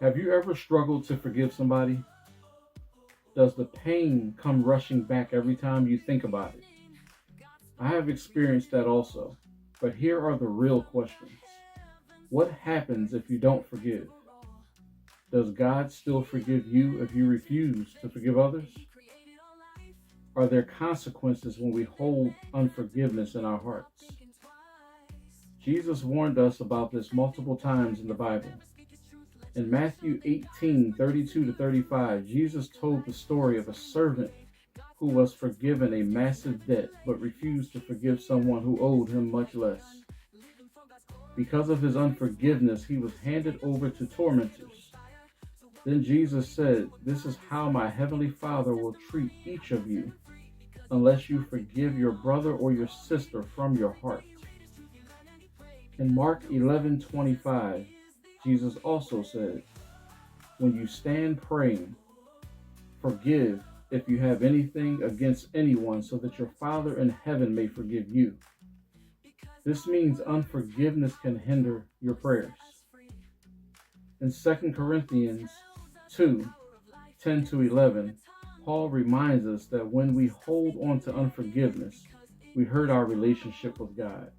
Have you ever struggled to forgive somebody? Does the pain come rushing back every time you think about it? I have experienced that also. But here are the real questions. What happens if you don't forgive? Does God still forgive you if you refuse to forgive others? Are there consequences when we hold unforgiveness in our hearts? Jesus warned us about this multiple times in the Bible. In Matthew 18:32 to 35, Jesus told the story of a servant who was forgiven a massive debt but refused to forgive someone who owed him much less. Because of his unforgiveness, he was handed over to tormentors. Then Jesus said, "This is how my heavenly Father will treat each of you unless you forgive your brother or your sister from your heart." In Mark 11:25, Jesus also said, "When you stand praying, forgive if you have anything against anyone, so that your Father in heaven may forgive you." This means unforgiveness can hinder your prayers. In 2 Corinthians 2:10 to 11, Paul reminds us that when we hold on to unforgiveness, we hurt our relationship with God,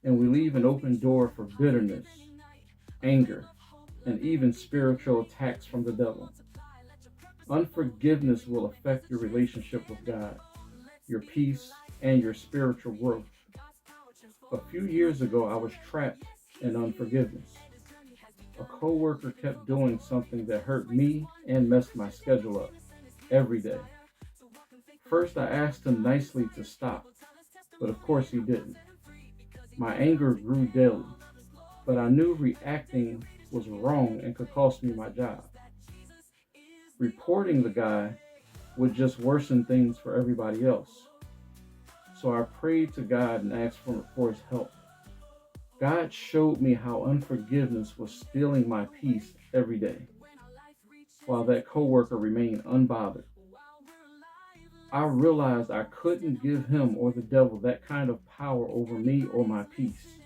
and we leave an open door for bitterness, anger, and even spiritual attacks from the devil. Unforgiveness will affect your relationship with God, your peace, and your spiritual growth. A few years ago, I was trapped in unforgiveness. A coworker kept doing something that hurt me and messed my schedule up every day. First, I asked him nicely to stop, but of course he didn't. My anger grew daily, but I knew reacting was wrong and could cost me my job. Reporting the guy would just worsen things for everybody else. So I prayed to God and asked for his help. God showed me how unforgiveness was stealing my peace every day, while that coworker remained unbothered. I realized I couldn't give him or the devil that kind of power over me or my peace.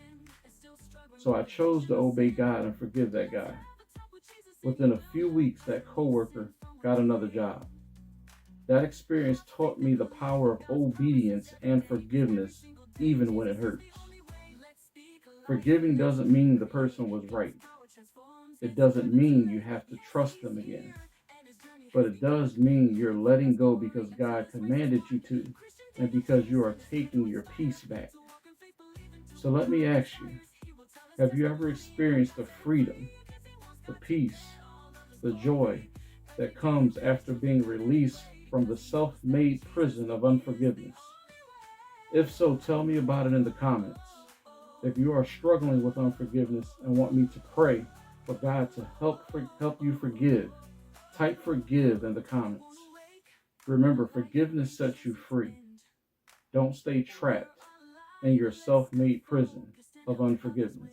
So I chose to obey God and forgive that guy. Within a few weeks, that coworker got another job. That experience taught me the power of obedience and forgiveness, even when it hurts. Forgiving doesn't mean the person was right. It doesn't mean you have to trust them again. But it does mean you're letting go because God commanded you to, and because you are taking your peace back. So let me ask you, have you ever experienced the freedom, the peace, the joy that comes after being released from the self-made prison of unforgiveness? If so, tell me about it in the comments. If you are struggling with unforgiveness and want me to pray for God to help you forgive, type "forgive" in the comments. Remember, forgiveness sets you free. Don't stay trapped in your self-made prison of unforgiveness.